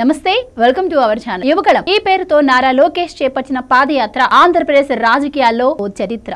నమస్తే welcome to our channel యువకళం ఈ పేరుతో నారా లోకేష్ చేపట్టిన పాదయాత్ర ఆంధ్రప్రదేశ్ రాజకీయాల్లో ఓ చరిత్ర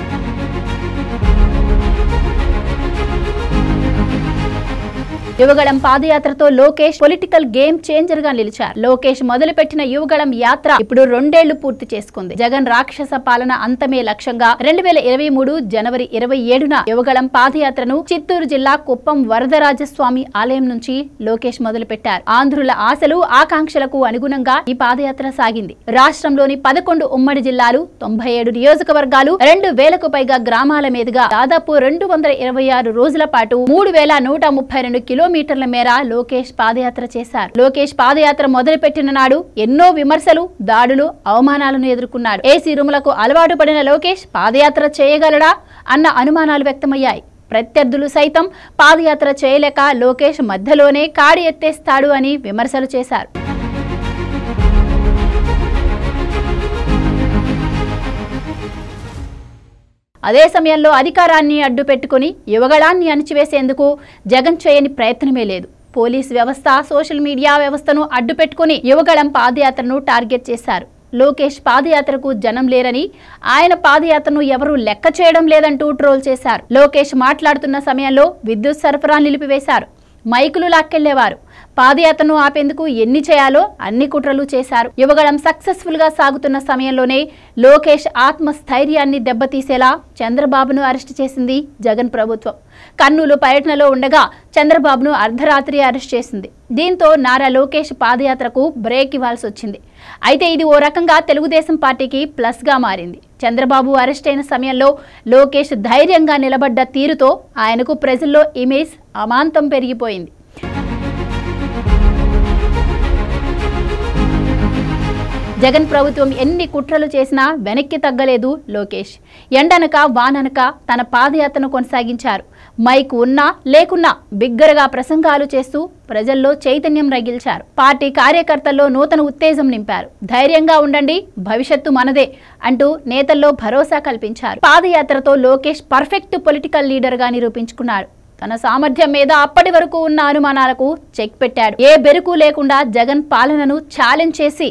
యువగళం పాదయాత్రతో లోకేష్ పొలిటికల్ గేమ్ చేంజర్ గా నిలిచారు. లోకేష్ మొదలుపెట్టిన యువగళం యాత్ర ఇప్పుడు 2 ఏళ్లు పూర్తి చేసుకుంది. జగన్ రాక్షస పాలన అంతమే లక్ష్యంగా 2023 జనవరి 27న యువగళం పాదయాత్రను చిత్తూరు జిల్లా కుప్పం వరదరాజస్వామి ఆలయం నుంచి లోకేష్ మొదలుపెట్టారు. ఆంధ్రుల ఆశలు ఆకాంక్షలకు అనుగుణంగా ఈ పాదయాత్ర సాగింది. రాష్ట్రంలోని 11 ఉమ్మడి జిల్లాలు 97 నియోజకవర్గాలు 2000కు పైగా గ్రామాల మీదుగా దాదాపు 226 రోజుల పాటు 3132 కిలోమీటర్ల మేర లోకేష్ పాదయాత్ర చేశారు. లోకేష్ పాదయాత్ర మొదలుపెట్టిన నాడు ఎన్నో విమర్శలు, దాడులు, అవమానాలను ఎదుర్కొన్నాడు. ఏసీ రూములకు అలవాటు పడిన లోకేష్ పాదయాత్ర చేయగలడా అన్న అనుమానాలు వ్యక్తమయ్యాయి. ప్రత్యర్థులు సైతం పాదయాత్ర చేయలేక లోకేష్ మధ్యలోనే కాడి ఎత్తేస్తాడు అని విమర్శలు చేశారు. అదే సమయంలో అధికారాన్ని అడ్డు పెట్టుకుని యువగళాన్ని అణిచివేసేందుకు జగన్ చేయని ప్రయత్నమే లేదు. పోలీస్ వ్యవస్థ, సోషల్ మీడియా వ్యవస్థను అడ్డు పెట్టుకుని యువగళం పాదయాత్రను టార్గెట్ చేశారు. లోకేష్ పాదయాత్రకు జనం లేరని, ఆయన పాదయాత్రను ఎవరూ లెక్క చేయడం లేదంటూ ట్రోల్ చేశారు. లోకేష్ మాట్లాడుతున్న సమయంలో విద్యుత్ సరఫరా నిలిపివేశారు. మైకులు లాక్కెళ్లేవారు. పాదయాత్రను ఆపేందుకు ఎన్ని చేయాలో అన్ని కుట్రలు చేశారు. యువగళం సక్సెస్ఫుల్ గా సాగుతున్న సమయంలోనే లోకేష్ ఆత్మస్థైర్యాన్ని దెబ్బతీసేలా చంద్రబాబును అరెస్ట్ చేసింది జగన్ ప్రభుత్వం. కర్నూలు పర్యటనలో ఉండగా చంద్రబాబును అర్ధరాత్రి అరెస్ట్ చేసింది. దీంతో నారా లోకేష్ పాదయాత్రకు బ్రేక్ ఇవ్వాల్సి వచ్చింది. అయితే ఇది ఓ రకంగా తెలుగుదేశం పార్టీకి ప్లస్ గా మారింది. చంద్రబాబు అరెస్ట్ అయిన సమయంలో లోకేష్ ధైర్యంగా నిలబడ్డ తీరుతో ఆయనకు ప్రజల్లో ఇమేజ్ అమాంతం పెరిగిపోయింది. జగన్ ప్రభుత్వం ఎన్ని కుట్రలు చేసినా వెనక్కి తగ్గలేదు లోకేష్. ఎండనక వాననక తన పాదయాత్రను కొనసాగించారు. మైక్ ఉన్నా లేకున్నా బిగ్గరగా ప్రసంగాలు చేస్తూ ప్రజల్లో చైతన్యం రగిల్చారు. పార్టీ కార్యకర్తల్లో నూతన ఉత్తేజం నింపారు. ధైర్యంగా ఉండండి, భవిష్యత్తు మనదే అంటూ నేతల్లో భరోసా కల్పించారు. పాదయాత్రతో లోకేష్ పర్ఫెక్ట్ పొలిటికల్ లీడర్ గా నిరూపించుకున్నాడు. తన సామర్థ్యం మీద అప్పటి వరకు ఉన్న అనుమానాలకు చెక్ పెట్టాడు. ఏ బెరుకు లేకుండా జగన్ పాలనను ఛాలెంజ్ చేసి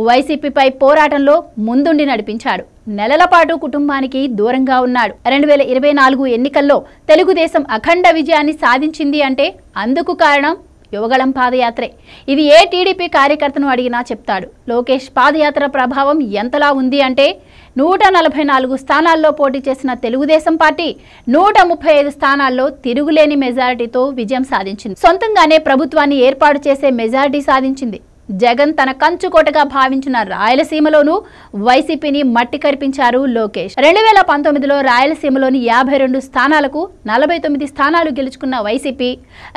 వైసీపీపై పోరాటంలో ముందుండి నడిపించాడు. నెలల పాటు కుటుంబానికి దూరంగా ఉన్నాడు. 2024 ఎన్నికల్లో తెలుగుదేశం అఖండ విజయాన్ని సాధించింది అంటే అందుకు కారణం యువగళం పాదయాత్రే. ఇది ఏ టీడీపీ కార్యకర్తను అడిగినా చెప్తాడు. లోకేష్ పాదయాత్ర ప్రభావం ఎంతలా ఉంది అంటే 144 స్థానాల్లో పోటీ చేసిన తెలుగుదేశం పార్టీ 135 స్థానాల్లో తిరుగులేని మెజారిటీతో విజయం సాధించింది. సొంతంగానే ప్రభుత్వాన్ని ఏర్పాటు చేసే మెజారిటీ సాధించింది. జగన్ తన కంచుకోటగా భావించిన రాయలసీమలోనూ వైసీపీని మట్టి కరిపించారు లోకేష్. 2019లో రాయలసీమలోని 52 స్థానాలకు 49 స్థానాలు గెలుచుకున్న వైసీపీ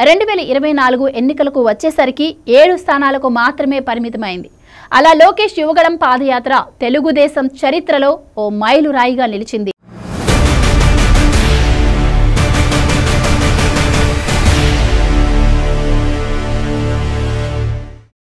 2024 ఎన్నికలకు వచ్చేసరికి 7 స్థానాలకు మాత్రమే పరిమితమైంది. అలా లోకేష్ యువగళం పాదయాత్ర తెలుగుదేశం చరిత్రలో ఓ మైలురాయిగా నిలిచింది.